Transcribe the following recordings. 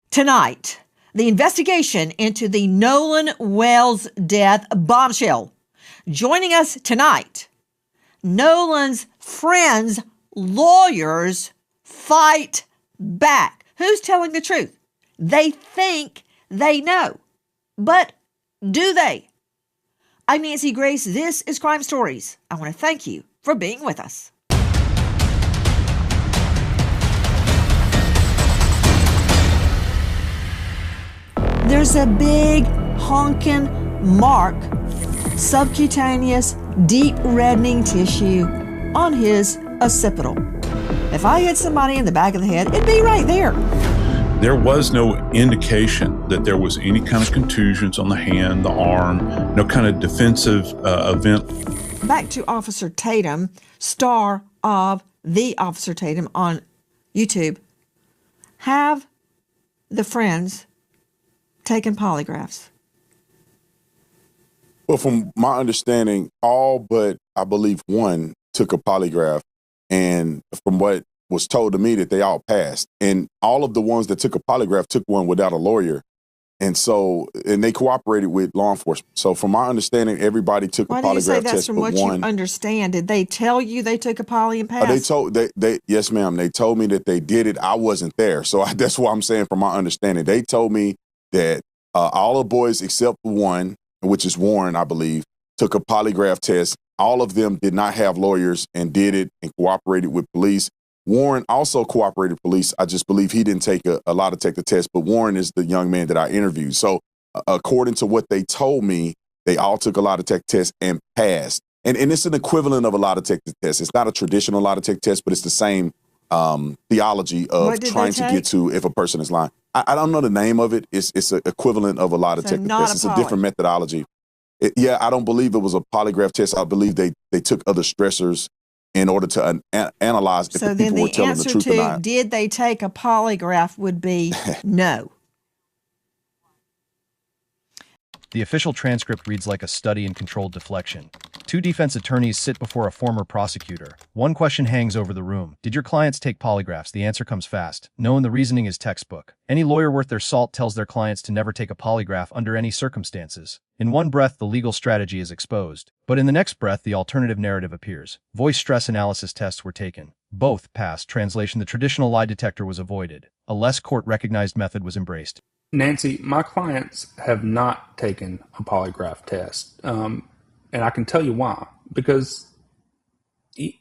Tonight, the investigation into the Nolan Wells death bombshell. Joining us tonight, Nolan's friends' lawyers fight back. Who's telling the truth? They think they know, but do they? I'm Nancy Grace. This is Crime Stories. I want to thank you for being with us. There's a big honking mark, subcutaneous, deep reddening tissue on his occipital. If I hit somebody in the back of the head, it'd be right there. There was no indication that there was any kind of contusions on the hand, the arm, no kind of defensive event. Back to Officer Tatum, star of The Officer Tatum on YouTube. Have the friends taken polygraphs? Well, from my understanding, all but I believe one took a polygraph, and from what was told to me that they all passed. And all of the ones that took a polygraph took one without a lawyer. And they cooperated with law enforcement. So from my understanding, everybody took a polygraph test. Why do you say that's from what you understand? Did they tell you they took a poly and passed? Yes, ma'am. They told me that they did it. I wasn't there. So that's what I'm saying from my understanding. They told me that all the boys except one, which is Warren, I believe, took a polygraph test. All of them did not have lawyers and did it and cooperated with police. Warren also cooperated with police. I just believe he didn't take a lie detector test, but Warren is the young man that I interviewed. So according to what they told me, they all took a lie detector test and passed. And it's an equivalent of a lie detector test. It's not a traditional lie detector test, but it's the same theology of trying to get to if a person is lying. I don't know the name of it. It's an equivalent of a lie detector test. It's a different methodology. I don't believe it was a polygraph test. I believe they took other stressors in order to analyze if the people were telling the truth or not. So then the answer to did they take a polygraph would be no. The official transcript reads like a study in controlled deflection. Two defense attorneys sit before a former prosecutor. One question hangs over the room. Did your clients take polygraphs? The answer comes fast. No, and the reasoning is textbook. Any lawyer worth their salt tells their clients to never take a polygraph under any circumstances. In one breath, the legal strategy is exposed. But in the next breath, the alternative narrative appears. Voice stress analysis tests were taken. Both passed. Translation: the traditional lie detector was avoided. A less court-recognized method was embraced. Nancy, my clients have not taken a polygraph test, and I can tell you why. Because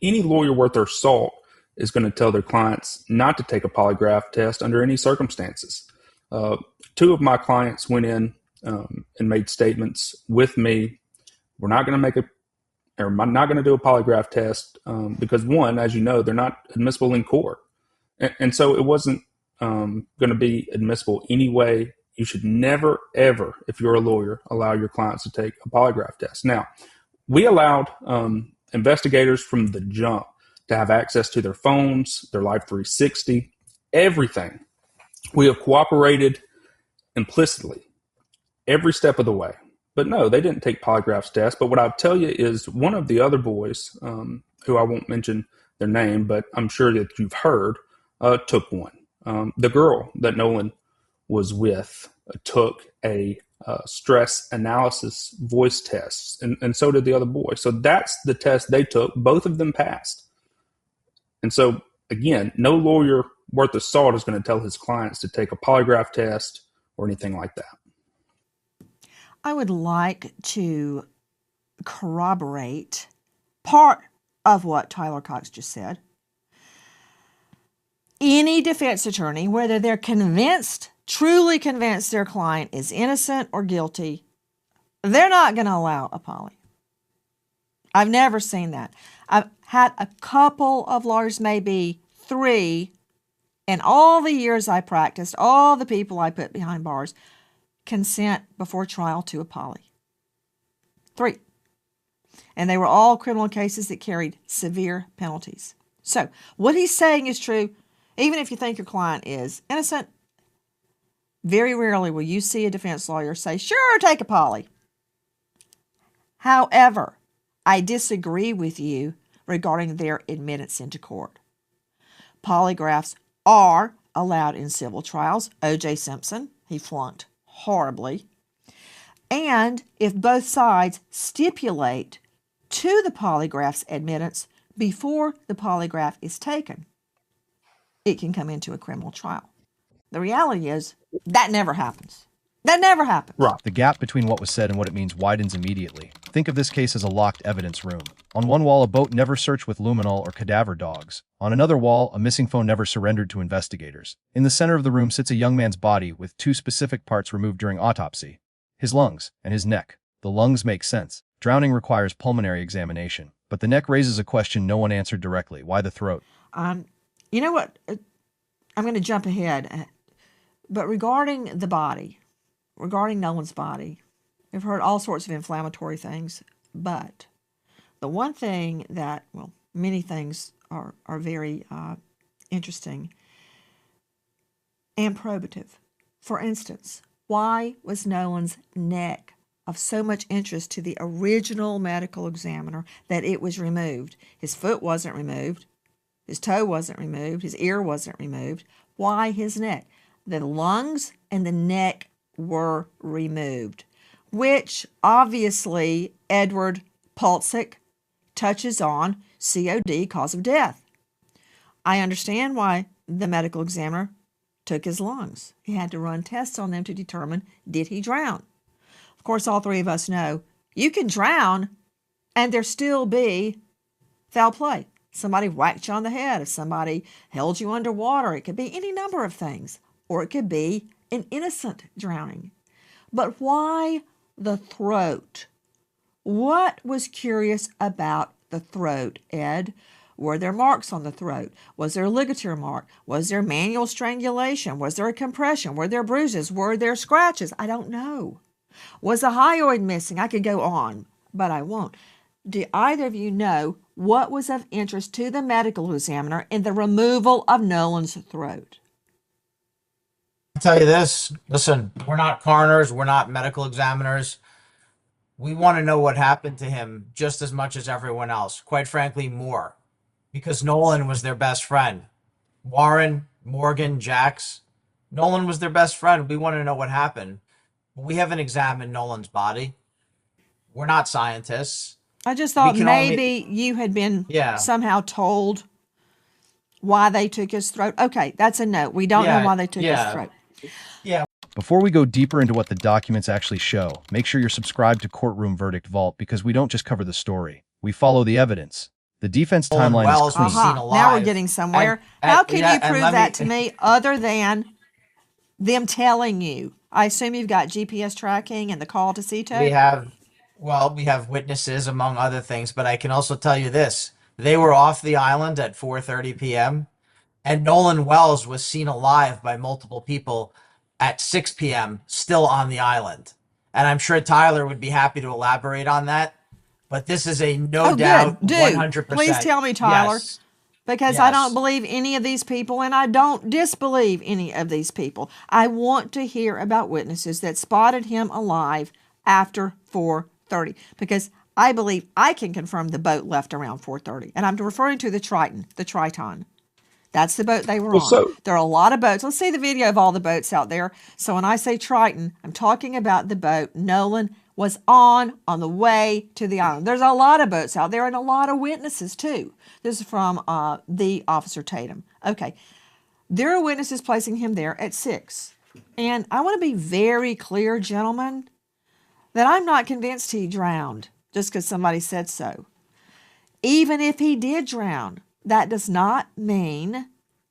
any lawyer worth their salt is going to tell their clients not to take a polygraph test under any circumstances. Two of my clients went in and made statements with me. We're not going to not going to do a polygraph test because, one, as you know, they're not admissible in court, and so it wasn't going to be admissible anyway. You should never, ever, if you're a lawyer, allow your clients to take a polygraph test. Now, we allowed investigators from the jump to have access to their phones, their Life 360, everything. We have cooperated implicitly every step of the way. But no, they didn't take polygraph tests. But what I'll tell you is one of the other boys, who I won't mention their name, but I'm sure that you've heard, took one. The girl that Nolan was with took a stress analysis voice test, and so did the other boy. So that's the test they took. Both of them passed. And so, again, no lawyer worth the salt is going to tell his clients to take a polygraph test or anything like that. I would like to corroborate part of what Tyler Cox just said. Any defense attorney, whether they're truly convinced their client is innocent or guilty, they're not going to allow a poly. I've never seen that. I've had a couple of lawyers, maybe 3, in all the years I practiced, all the people I put behind bars, consent before trial to a poly. 3. And they were all criminal cases that carried severe penalties. So what he's saying is true. Even if you think your client is innocent, very rarely will you see a defense lawyer say, sure, take a poly. However, I disagree with you regarding their admittance into court. Polygraphs are allowed in civil trials. O.J. Simpson, he flunked horribly. And if both sides stipulate to the polygraph's admittance before the polygraph is taken, it can come into a criminal trial. The reality is that never happens. That never happens. Right. The gap between what was said and what it means widens immediately. Think of this case as a locked evidence room. On one wall, a boat never searched with luminol or cadaver dogs. On another wall, a missing phone never surrendered to investigators. In the center of the room sits a young man's body with two specific parts removed during autopsy: his lungs and his neck. The lungs make sense. Drowning requires pulmonary examination. But the neck raises a question no one answered directly. Why the throat? You know what? I'm going to jump ahead. But regarding the body, regarding Nolan's body, we've heard all sorts of inflammatory things. But the one thing that, well, many things are very interesting and probative. For instance, why was Nolan's neck of so much interest to the original medical examiner that it was removed? His foot wasn't removed. His toe wasn't removed. His ear wasn't removed. Why his neck? The lungs and the neck were removed, which obviously Edward Pulsick touches on COD, cause of death. I understand why the medical examiner took his lungs. He had to run tests on them to determine, did he drown? Of course, all three of us know you can drown and there still be foul play. Somebody whacked you on the head. If somebody held you underwater, it could be any number of things. Or it could be an innocent drowning. But why the throat? What was curious about the throat, Ed? Were there marks on the throat? Was there a ligature mark? Was there manual strangulation? Was there a compression? Were there bruises? Were there scratches? I don't know. Was a hyoid missing? I could go on, but I won't. Do either of you know what was of interest to the medical examiner in the removal of Nolan's throat? I'll tell you this. Listen, we're not coroners. We're not medical examiners. We want to know what happened to him just as much as everyone else. Quite frankly, more. Because Nolan was their best friend. Warren, Morgan, Jax. Nolan was their best friend. We want to know what happened. We haven't examined Nolan's body. We're not scientists. I just thought We can maybe you had been somehow told why they took his throat. Okay, that's a note. We don't know why they took his throat. Before we go deeper into what the documents actually show, make sure you're subscribed to Courtroom Verdict Vault because we don't just cover the story. We follow the evidence. The defense Nolan timeline Wells is clean. was seen alive. Now we're getting somewhere. How can you prove that to me other than them telling you? I assume you've got GPS tracking and the call to CETO? We have witnesses among other things, but I can also tell you this. They were off the island at 4:30 p.m. and Nolan Wells was seen alive by multiple people at 6 p.m. still on the island. And I'm sure Tyler would be happy to elaborate on that. But this is a no doubt 100%. Please tell me, Tyler. Yes. Because I don't believe any of these people, and I don't disbelieve any of these people. I want to hear about witnesses that spotted him alive after 4:30, because I believe I can confirm the boat left around 4:30. And I'm referring to the Triton. That's the boat they were on. There are a lot of boats. Let's see the video of all the boats out there. So when I say Triton, I'm talking about the boat Nolan was on the way to the island. There's a lot of boats out there and a lot of witnesses too. This is from the Officer Tatum. Okay, there are witnesses placing him there at 6. And I want to be very clear, gentlemen, that I'm not convinced he drowned just because somebody said so. Even if he did drown, that does not mean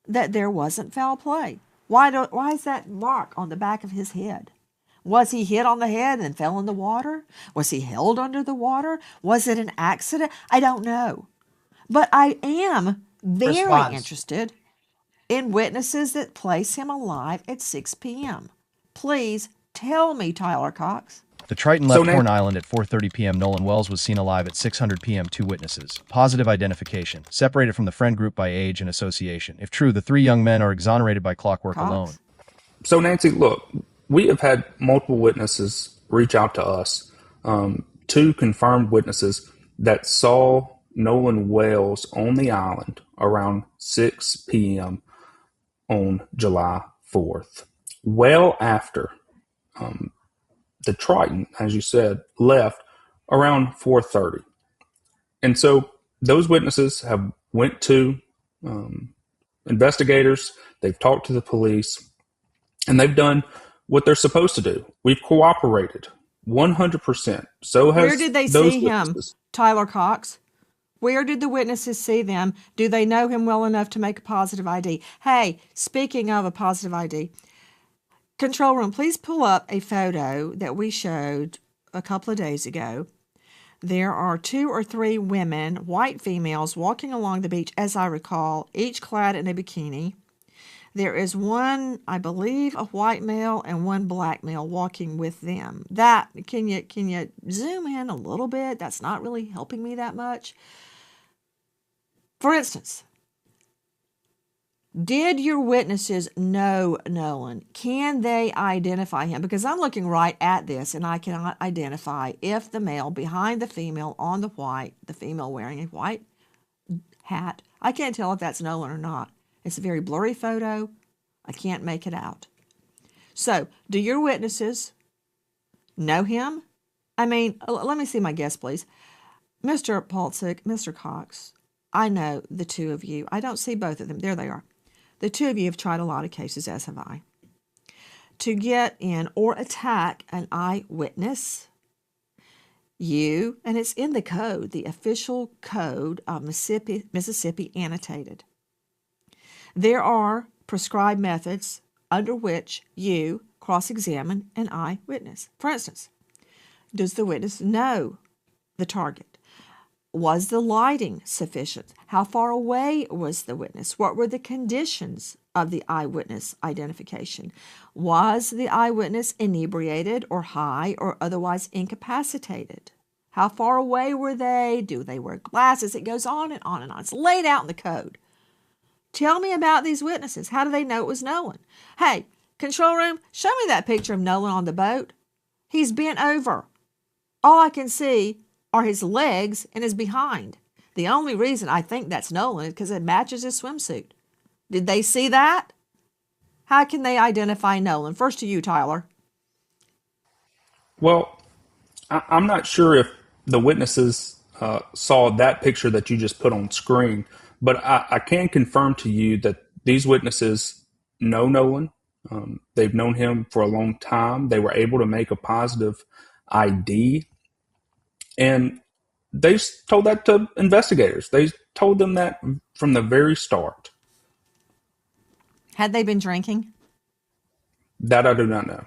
that there wasn't foul play. Why is that mark on the back of his head? Was he hit on the head and fell in the water? Was he held under the water? Was it an accident? I don't know. But I am very interested in witnesses that place him alive at 6 p.m. Please tell me, Tyler Cox. The Triton left Horn Island at 4:30 p.m. Nolan Wells was seen alive at 600 p.m. 2 witnesses. Positive identification. Separated from the friend group by age and association. If true, the 3 young men are exonerated by clockwork alone. So, Nancy, look, we have had multiple witnesses reach out to us. 2 confirmed witnesses that saw Nolan Wells on the island around 6 p.m. on July 4th, well after the Triton, as you said, left around 4:30. And so those witnesses have went to investigators, they've talked to the police, and they've done what they're supposed to do. We've cooperated 100%. So has Where did they those see him, witnesses. Tyler Cox? Where did the witnesses see them? Do they know him well enough to make a positive ID? Hey, speaking of a positive ID, control room, please pull up a photo that we showed a couple of days ago. There are 2 or 3 women, white females, walking along the beach, as I recall, each clad in a bikini. There is one, I believe, a white male and one black male walking with them. That, can you zoom in a little bit? That's not really helping me that much. For instance, did your witnesses know Nolan? Can they identify him? Because I'm looking right at this and I cannot identify if the male behind the female on the white, the female wearing a white hat, I can't tell if that's Nolan or not. It's a very blurry photo. I can't make it out. So, do your witnesses know him? I mean, let me see my guess, please. Mr. Polczyk, Mr. Cox, I know the 2 of you. I don't see both of them. There they are. The 2 of you have tried a lot of cases, as have I. To get in or attack an eyewitness, and it's in the code, the official code of Mississippi annotated. There are prescribed methods under which you cross-examine an eyewitness. For instance, does the witness know the target? Was the lighting sufficient? How far away was the witness? What were the conditions of the eyewitness identification? Was the eyewitness inebriated or high or otherwise incapacitated? How far away were they? Do they wear glasses? It goes on and on and on. It's laid out in the code. Tell me about these witnesses. How do they know it was Nolan? Hey, control room, show me that picture of Nolan on the boat. He's bent over. All I can see are his legs and his behind. The only reason I think that's Nolan is because it matches his swimsuit. Did they see that? How can they identify Nolan? First to you, Tyler. Well, I'm not sure if the witnesses saw that picture that you just put on screen, but I can confirm to you that these witnesses know Nolan. They've known him for a long time. They were able to make a positive ID. And they told that to investigators. They told them that from the very start. Had they been drinking? That I do not know.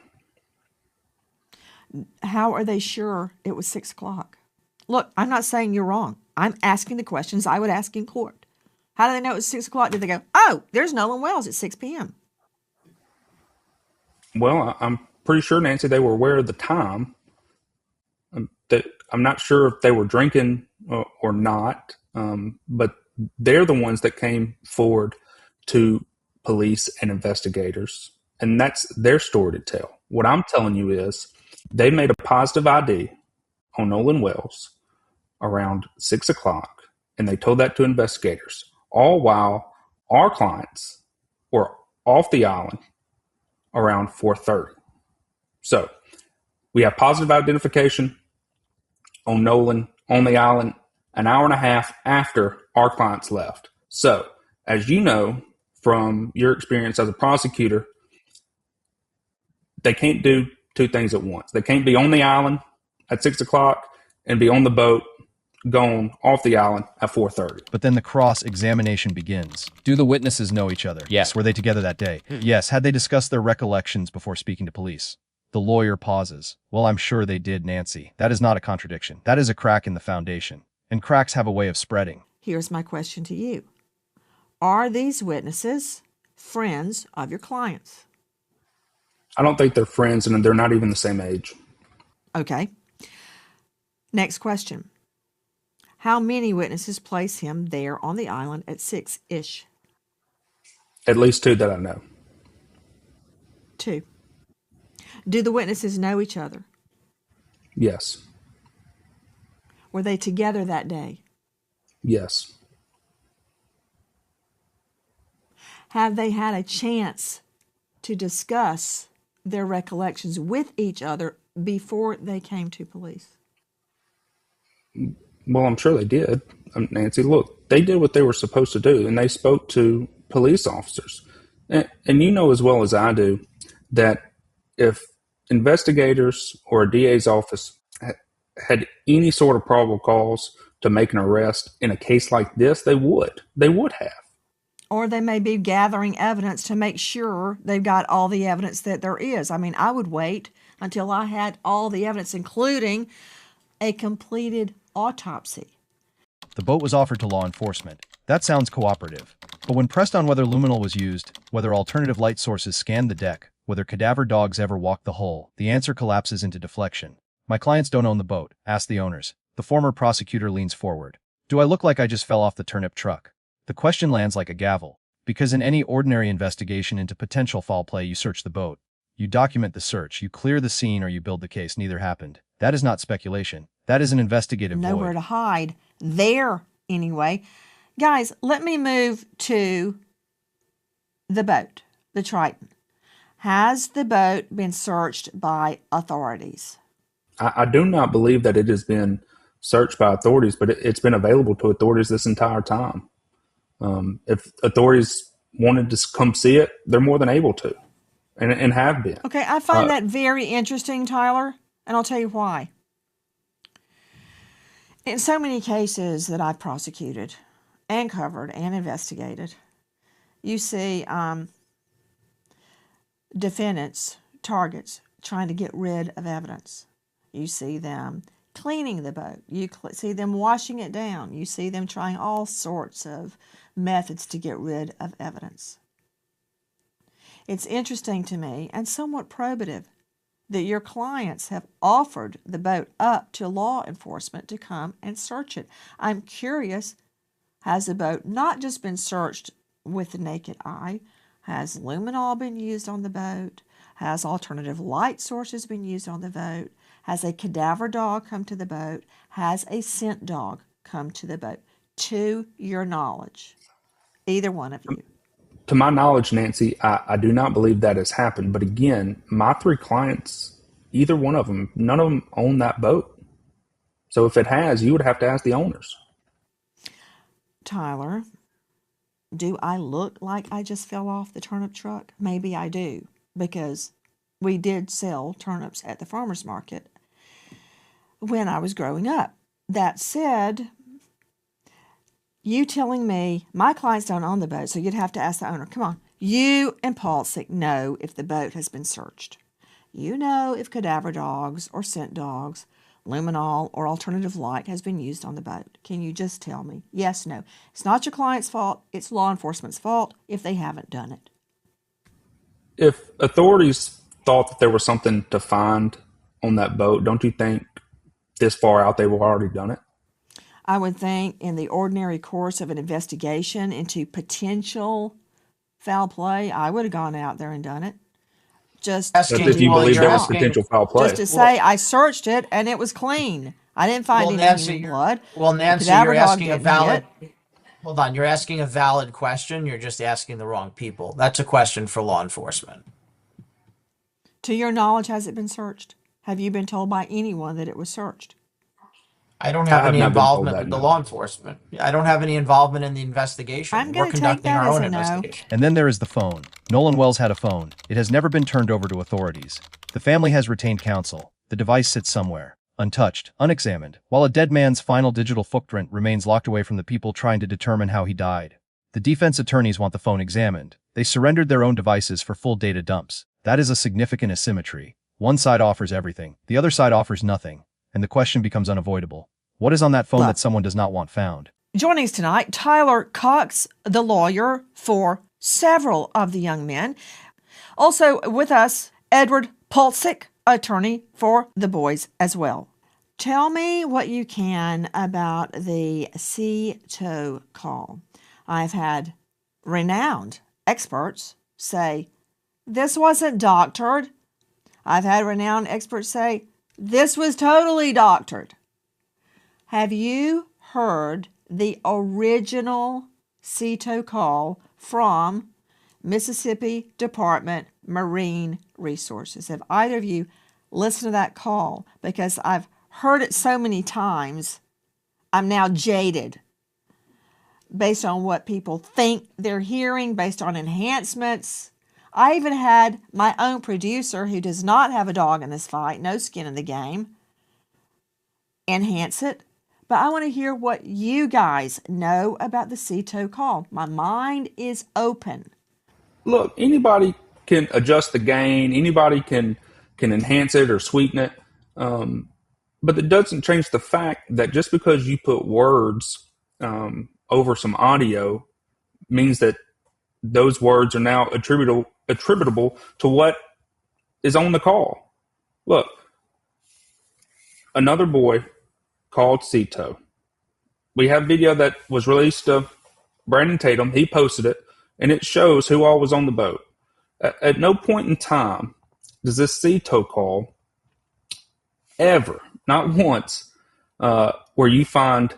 How are they sure it was 6 o'clock? Look, I'm not saying you're wrong. I'm asking the questions I would ask in court. How do they know it was 6 o'clock? Did they go, oh, there's Nolan Wells at 6 p.m.? Well, I'm pretty sure, Nancy, they were aware of the time. I'm not sure if they were drinking or not, but they're the ones that came forward to police and investigators, and that's their story to tell. What I'm telling you is they made a positive ID on Nolan Wells around 6 o'clock, and they told that to investigators, all while our clients were off the island around 4:30. So we have positive identification on Nolan on the island an hour and a half after our clients left. So, as you know from your experience as a prosecutor, they can't do 2 things at once. They can't be on the island at 6 o'clock and be on the boat gone off the island at 4:30. But then the cross-examination begins. Do the witnesses know each other? Yes. Were they together that day? Yes. Had they discussed their recollections before speaking to police? The lawyer pauses. Well, I'm sure they did, Nancy. That is not a contradiction. That is a crack in the foundation. And cracks have a way of spreading. Here's my question to you. Are these witnesses friends of your clients? I don't think they're friends, and they're not even the same age. Okay. Next question. How many witnesses place him there on the island at 6-ish? At least 2 that I know. 2. Do the witnesses know each other? Yes. Were they together that day? Yes. Have they had a chance to discuss their recollections with each other before they came to police? Well, I'm sure they did. Nancy, look, they did what they were supposed to do, and they spoke to police officers. And you know as well as I do that if investigators or a DA's office had any sort of probable cause to make an arrest in a case like this, they would. They would have. Or they may be gathering evidence to make sure they've got all the evidence that there is. I mean, I would wait until I had all the evidence, including a completed autopsy. The boat was offered to law enforcement. That sounds cooperative. But when pressed on whether luminol was used, whether alternative light sources scanned the deck, whether cadaver dogs ever walked the hull, the answer collapses into deflection. My clients don't own the boat, ask the owners. The former prosecutor leans forward. Do I look like I just fell off the turnip truck? The question lands like a gavel, because in any ordinary investigation into potential foul play, you search the boat. You document the search, you clear the scene, or you build the case. Neither happened. That is not speculation. That is an investigative void. Nowhere to hide. There, anyway. Guys, let me move to the boat, the Triton. Has the boat been searched by authorities? I do not believe that it has been searched by authorities, but it's been available to authorities this entire time. If authorities wanted to come see it, they're more than able to, and have been. Okay, I find that very interesting, Tyler, and I'll tell you why. In so many cases that I've prosecuted and covered and investigated, you see defendants, targets, trying to get rid of evidence. You see them cleaning the boat. You see them washing it down. You see them trying all sorts of methods to get rid of evidence. It's interesting to me and somewhat probative that your clients have offered the boat up to law enforcement to come and search it. I'm curious, has the boat not just been searched with the naked eye? Has luminol been used on the boat? Has alternative light sources been used on the boat? Has a cadaver dog come to the boat? Has a scent dog come to the boat? To your knowledge, either one of you. To my knowledge, Nancy, I do not believe that has happened. But again, my three clients, either one of them, none of them own that boat. So if it has, you would have to ask the owners. Tyler, do I look like I just fell off the turnip truck? Maybe I do, because we did sell turnips at the farmer's market when I was growing up. That said, you telling me my clients don't own the boat, so you'd have to ask the owner. Come on. You and Paulsick know if the boat has been searched. You know if cadaver dogs or scent dogs, luminol or alternative light has been used on the boat. Can you just tell me? Yes, no. It's not your client's fault. It's law enforcement's fault if they haven't done it. If authorities thought that there was something to find on that boat, don't you think this far out they would have already done it? I would think in the ordinary course of an investigation into potential foul play, I would have gone out there and done it. Just But if you believe there was potential foul play. Just to say, I searched it and it was clean. I didn't find any human blood. Well, Nancy, Cadaver you're dog asking a didn't valid. hit. Hold on, you're asking a valid question. You're just asking the wrong people. That's a question for law enforcement. To your knowledge, has it been searched? Have you been told by anyone that it was searched? I don't have I have any not been told involvement that, with the no. law enforcement. I don't have any involvement in the investigation. I'm We're gonna take conducting that our as own a no. investigation. And then there is the phone. Nolan Wells had a phone. It has never been turned over to authorities. The family has retained counsel. The device sits somewhere, untouched, unexamined, while a dead man's final digital footprint remains locked away from the people trying to determine how he died. The defense attorneys want the phone examined. They surrendered their own devices for full data dumps. That is a significant asymmetry. One side offers everything, the other side offers nothing, and the question becomes unavoidable. What is on that phone that someone does not want found? Joining us tonight, Tyler Cox, the lawyer for several of the young men. Also with us, Edward Paulsick, attorney for the boys as well. Tell me what you can about the CTO call. I've had renowned experts say, this wasn't doctored. I've had renowned experts say, this was totally doctored. Have you heard the original CTO call from Mississippi Department Marine Resources. Have either of you listened to that call? Because I've heard it so many times, I'm now jaded based on what people think they're hearing, based on enhancements. I even had my own producer, who does not have a dog in this fight, no skin in the game, enhance it. But I want to hear what you guys know about the CETO call. My mind is open. Look, anybody can adjust the gain. Anybody can enhance it or sweeten it. But it doesn't change the fact that just because you put words over some audio means that those words are now attributable to what is on the call. Look, another boy called CETO. We have video that was released of Brandon Tatum. He posted it, and it shows who all was on the boat. At no point in time does this CETO call ever, not once, where you find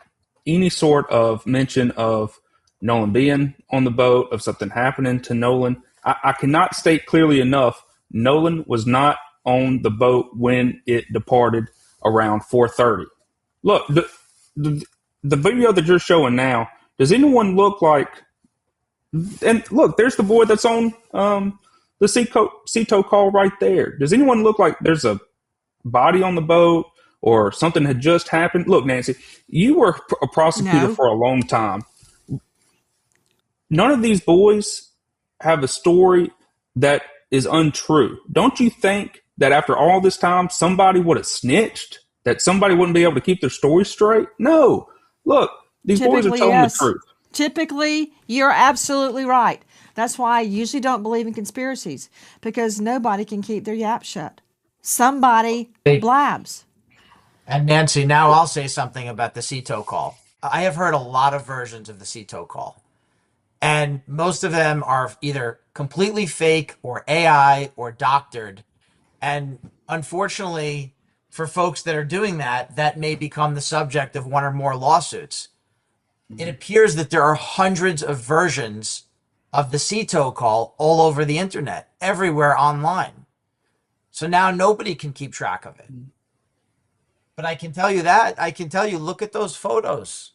any sort of mention of Nolan being on the boat, of something happening to Nolan. I cannot state clearly enough, Nolan was not on the boat when it departed around 4:30. Look, the video that you're showing now, does anyone look like, and look, there's the boy that's on the CETO call right there. Does anyone look like there's a body on the boat or something had just happened? Look, Nancy, you were a prosecutor No. for a long time. None of these boys have a story that is untrue. Don't you think that after all this time, somebody would have snitched? That somebody wouldn't be able to keep their story straight? No. Look, these boys are telling the truth. Typically, you're absolutely right. That's why I usually don't believe in conspiracies, because nobody can keep their yap shut. Somebody blabs. And Nancy, now I'll say something about the CETO call. I have heard a lot of versions of the CETO call, and most of them are either completely fake or AI or doctored. And unfortunately, for folks that are doing that, that may become the subject of one or more lawsuits. It appears that there are hundreds of versions of the CETO call all over the internet, everywhere online. So now nobody can keep track of it. But I can tell you that. I can tell you, look at those photos.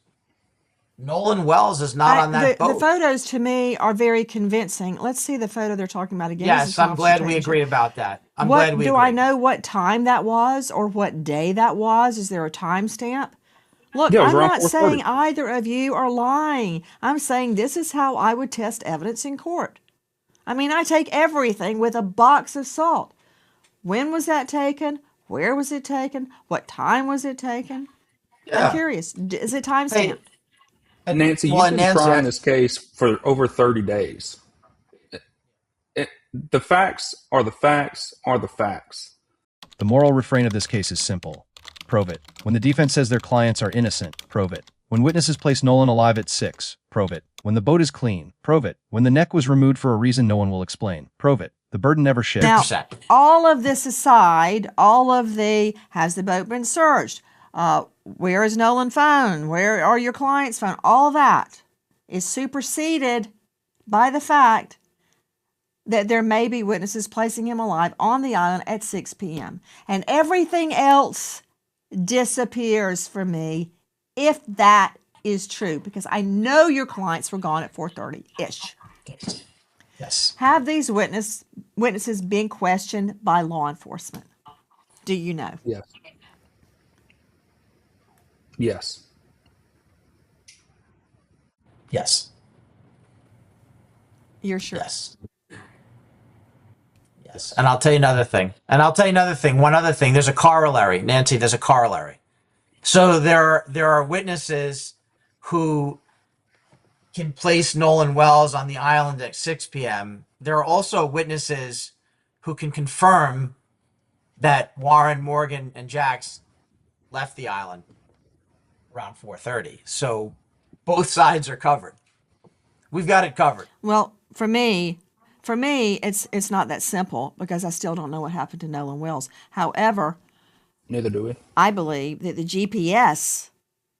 Nolan Wells is not on that boat. The photos to me are very convincing. Let's see the photo they're talking about again. Yes, I'm glad we agree about that. Do I know what time that was or what day that was? Is there a timestamp? Look, Yeah, it was I'm around not 4:30. saying either of you are lying. I'm saying this is how I would test evidence in court. I mean, I take everything with a box of salt. When was that taken? Where was it taken? What time was it taken? Yeah. I'm curious. Is it timestamped? Nancy, Well, you've been Nancy, trying this case for over 30 days. The facts are the facts are the facts. The moral refrain of this case is simple. Prove it. When the defense says their clients are innocent, prove it. When witnesses place Nolan alive at 6, prove it. When the boat is clean, prove it. When the neck was removed for a reason no one will explain, prove it. The burden never shifts. Now, 100%. all of this aside, all of the, has the boat been searched? Where is Nolan's phone? Where are your client's phone? All that is superseded by the fact that there may be witnesses placing him alive on the island at 6 p.m. And everything else disappears for me if that is true, because I know your clients were gone at 4:30-ish. Yes. Have these witnesses been questioned by law enforcement? Do you know? Yes. Yes. Yes. You're sure? Yes. Yes. And I'll tell you another thing. One other thing. There's a corollary. Nancy, there's a corollary. So there are witnesses who can place Nolan Wells on the island at 6 p.m. There are also witnesses who can confirm that Warren, Morgan, and Jax left the island around 4:30. So both sides are covered. We've got it covered. Well, for me, it's not that simple, because I still don't know what happened to Nolan Wells. However, Neither do we. I believe that the GPS,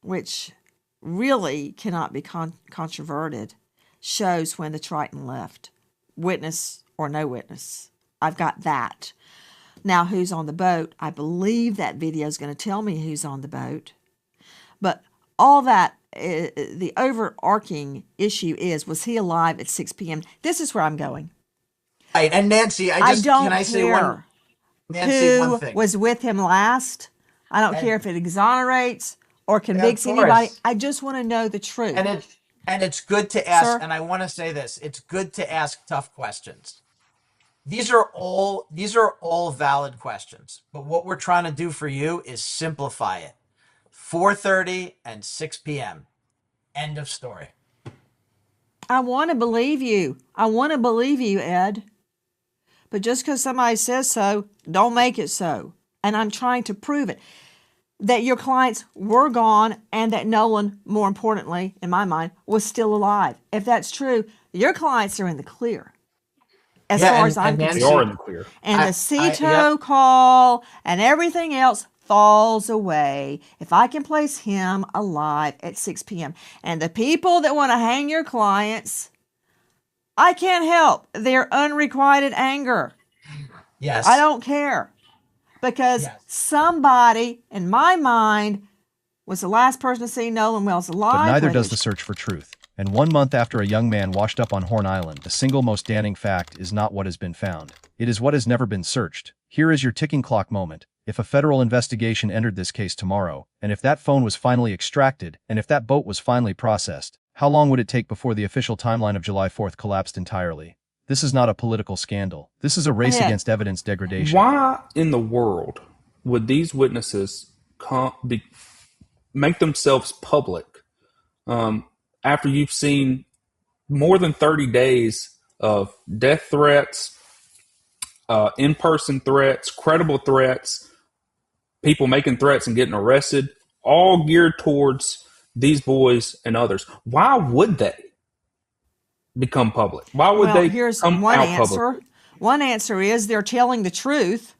which really cannot be controverted, shows when the Triton left. witness or no witness. I've got that. Now, who's on the boat? I believe that video is going to tell me who's on the boat. But all that, the overarching issue is, was he alive at 6 p.m.? This is where I'm going. Right. And Nancy, I don't can I say one, care Nancy, one who thing? was with him last. I don't care if it exonerates or convicts course. anybody. I just want to know the truth. And it's good to ask, Sir? and I want to say this, it's good to ask tough questions. These are all valid questions, but what we're trying to do for you is simplify it. 4:30 and 6 p.m. End of story. I want to believe you. I want to believe you, Ed. But just because somebody says so, don't make it so. And I'm trying to prove it. That your clients were gone and that Nolan, more importantly, in my mind, was still alive. If that's true, your clients are in the clear. As far as I'm concerned. They are in the clear. And the CETO call and everything else falls away if I can place him alive at 6 p.m. And the people that want to hang your clients, I can't help their unrequited anger. Yes. I don't care. Because somebody, in my mind, was the last person to see Nolan Wells alive. But neither does the search for truth. And 1 month after a young man washed up on Horn Island, the single most damning fact is not what has been found. It is what has never been searched. Here is your ticking clock moment. If a federal investigation entered this case tomorrow, and if that phone was finally extracted, and if that boat was finally processed, how long would it take before the official timeline of July 4th collapsed entirely? This is not a political scandal. This is a race against evidence degradation. Why in the world would these witnesses make themselves public after you've seen more than 30 days of death threats, in-person threats, credible threats, people making threats and getting arrested, all geared towards these boys and others? Why would they become public? Why would they here's come one out answer. public? One answer is they're telling the truth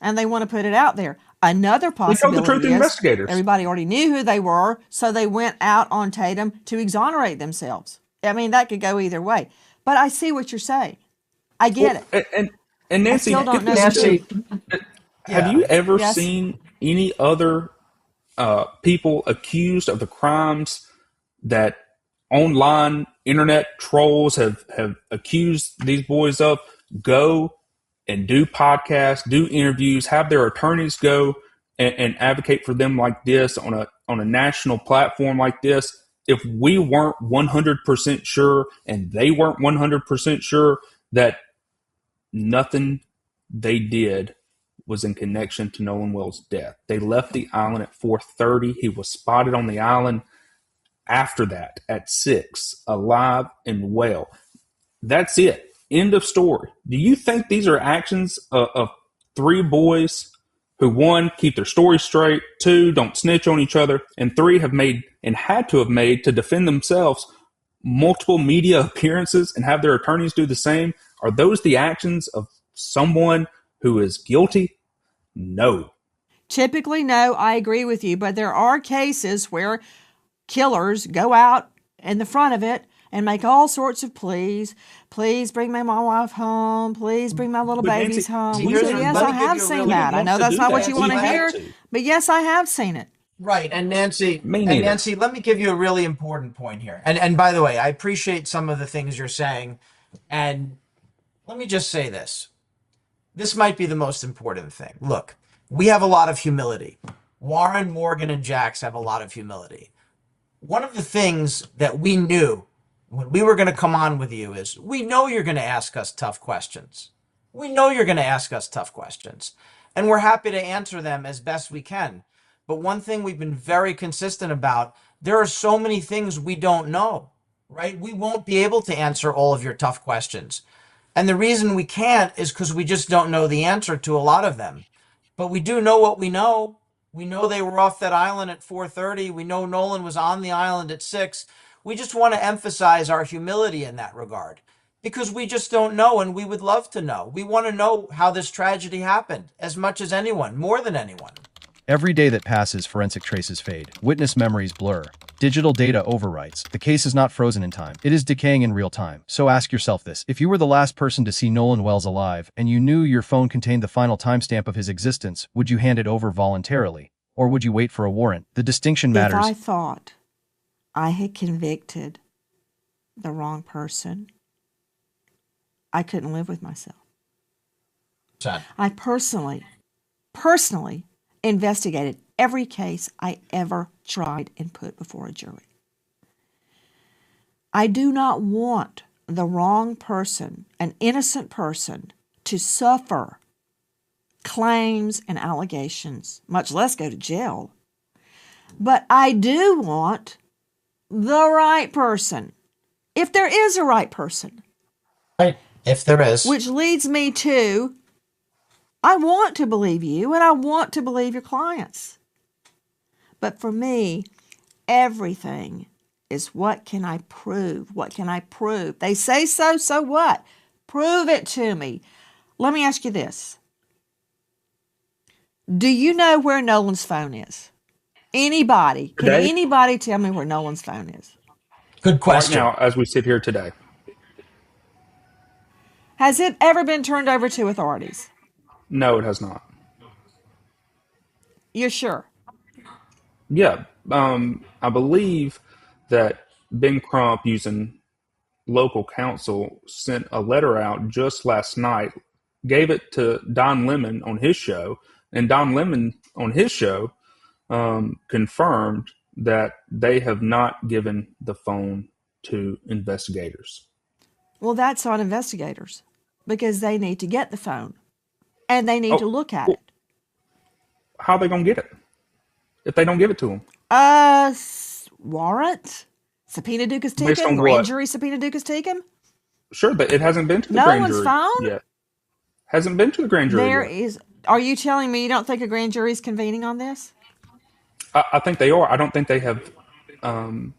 and they want to put it out there. Another possibility the truth to is investigators. Everybody already knew who they were, so they went out on Tatum to exonerate themselves. I mean, that could go either way. But I see what you're saying. I get it. And Nancy, I still don't know Nancy, have you ever Yes. seen any other people accused of the crimes that online internet trolls have accused these boys of go and do podcasts, do interviews, have their attorneys go and advocate for them like this on a national platform like this? If we weren't 100% sure and they weren't 100% sure that nothing they did was in connection to Nolan Wells' death. They left the island at 4:30. He was spotted on the island after that at 6, alive and well. That's it. End of story. Do you think these are actions of 3 boys who, 1, keep their story straight, 2, don't snitch on each other, and 3, have made and had to have made to defend themselves multiple media appearances and have their attorneys do the same? Are those the actions of someone who is guilty? No. Typically, no, I agree with you. But there are cases where killers go out in the front of it and make all sorts of pleas. Please bring my wife home. Please bring my little But babies Nancy, home. here's- So yes, let me I give have you a seen really- that. I know that's not what you want to We hear, have to. but yes, I have seen it. Right. And Nancy, Me neither. let me give you a really important point here. And by the way, I appreciate some of the things you're saying. And let me just say this. This might be the most important thing. Look, we have a lot of humility. Warren, Morgan, and Jax have a lot of humility. One of the things that we knew when we were going to come on with you is we know you're going to ask us tough questions. We know you're going to ask us tough questions. And we're happy to answer them as best we can. But one thing we've been very consistent about, there are so many things we don't know, right? We won't be able to answer all of your tough questions. And the reason we can't is because we just don't know the answer to a lot of them. But we do know what we know. We know they were off that island at 4:30. We know Nolan was on the island at 6. We just want to emphasize our humility in that regard because we just don't know and we would love to know. We want to know how this tragedy happened as much as anyone, more than anyone. Every day that passes, forensic traces fade, witness memories blur, digital data overwrites. The case is not frozen in time. It is decaying in real time. So ask yourself this. If you were the last person to see Nolan Wells alive and you knew your phone contained the final timestamp of his existence, would you hand it over voluntarily? Or would you wait for a warrant? The distinction matters. If I thought I had convicted the wrong person, I couldn't live with myself. Sad. I personally investigated every case I ever tried and put before a jury. I do not want the wrong person, an innocent person, to suffer claims and allegations, much less go to jail. But I do want the right person, if there is a right person. Right. If there is. Which leads me to, I want to believe you and I want to believe your clients. But for me, everything is what can I prove? What can I prove? They say so, so what? Prove it to me. Let me ask you this. Do you know where Nolan's phone is? Anybody? Can Today? anybody tell me where Nolan's phone is? Good question. Right now, as we sit here today. Has it ever been turned over to authorities? No, it has not. You're sure? Yeah. I believe that Ben Crump, using local counsel, sent a letter out just last night, gave it to Don Lemon on his show, and Don Lemon on his show confirmed that they have not given the phone to investigators. Well, that's on investigators because they need to get the phone and they need to look at it. How are they going to get it if they don't give it to them? Warrant? Subpoena Ducas Based Tecum? on Grand what? jury subpoena Ducas Tecum? Sure, but it hasn't been to the No grand one's jury phone? yet. Hasn't been to the grand jury There yet. is. Are you telling me you don't think a grand jury is convening on this? I think they are. I don't think they have looked at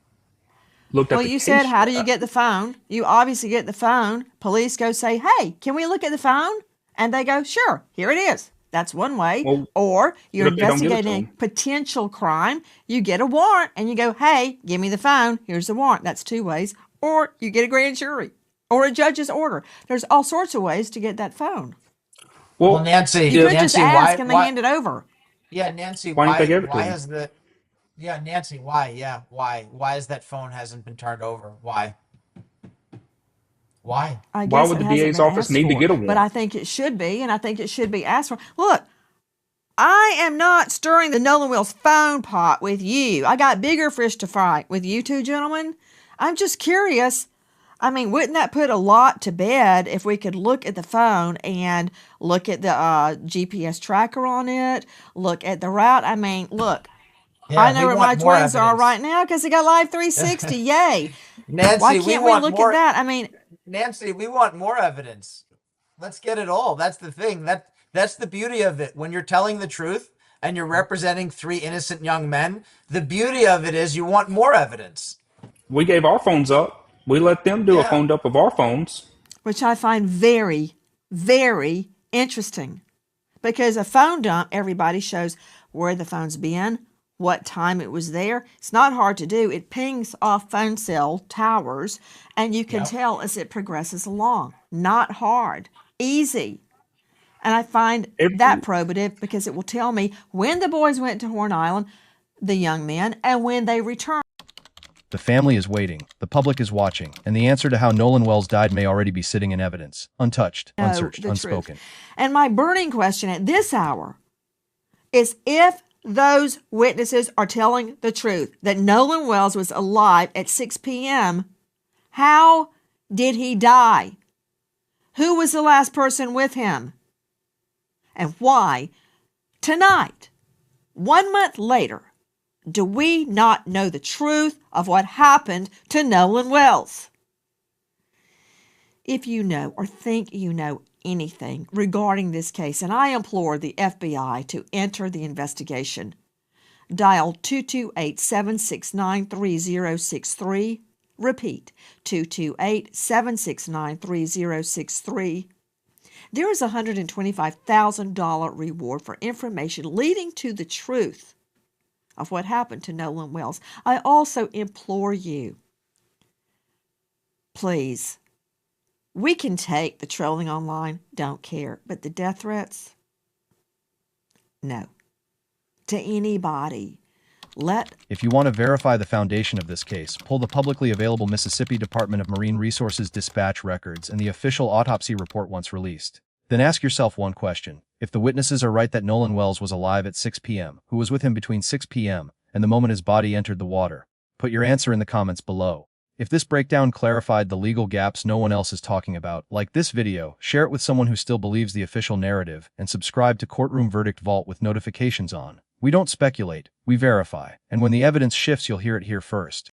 Well, the you case said, how do yet. you get the phone? You obviously get the phone. Police go say, hey, can we look at the phone? And they go, sure, here it is. That's one way. Well, Or you're what if they don't give it to investigating a them? potential crime. You get a warrant and you go, hey, give me the phone. Here's the warrant. That's two ways. Or you get a grand jury or a judge's order. There's all sorts of ways to get that phone. Well, Nancy, You could Nancy, just ask why, and they hand it over. Yeah, Nancy, Why didn't they give it to why him? has the, yeah, Nancy, why, yeah, why is that phone hasn't been turned over? Why? I Why guess would it the hasn't DA's been office asked need to for, get a warrant? But I think it should be, and I think it should be asked for. Look, I am not stirring the Nolan Wells phone pot with you. I got bigger fish to fry with you two gentlemen. I'm just curious. I mean, wouldn't that put a lot to bed if we could look at the phone and look at the GPS tracker on it, look at the route? I mean, look, Yeah, I know we where my want more twins are evidence. right now because they got Live 360. Yay. Nancy, Why can't we want look more, at that? I mean, Nancy, we want more evidence. Let's get it all. That's the thing. That's the beauty of it. When you're telling the truth and you're representing three innocent young men, the beauty of it is you want more evidence. We gave our phones up. We let them do a Yeah. phone dump of our phones. which I find very, very interesting. Because a phone dump, everybody shows where the phone's been, what time it was there. It's not hard to do. It pings off phone cell towers, and you can Yep. tell as it progresses along. Not hard, easy. And I find that probative because it will tell me when the boys went to Horn Island, the young men, and when they returned. The family is waiting, the public is watching, and the answer to how Nolan Wells died may already be sitting in evidence, untouched, know unsearched, the unspoken. truth. And my burning question at this hour is if those witnesses are telling the truth, that Nolan Wells was alive at 6 p.m., how did he die? Who was the last person with him? And why, tonight, 1 month later, do we not know the truth of what happened to Nolan Wells? If you know or think you know anything regarding this case, and I implore the FBI to enter the investigation, dial 228-769-3063. Repeat, 228-769-3063. There is a $125,000 reward for information leading to the truth of what happened to Nolan Wells. I also implore you, please, we can take the trolling online, don't care, but the death threats, no. To anybody. If you want to verify the foundation of this case, pull the publicly available Mississippi Department of Marine Resources dispatch records and the official autopsy report once released. Then ask yourself one question. If the witnesses are right that Nolan Wells was alive at 6 p.m., who was with him between 6 p.m. and the moment his body entered the water? Put your answer in the comments below. If this breakdown clarified the legal gaps no one else is talking about, like this video, share it with someone who still believes the official narrative, and subscribe to Courtroom Verdict Vault with notifications on. We don't speculate, we verify, and when the evidence shifts you'll hear it here first.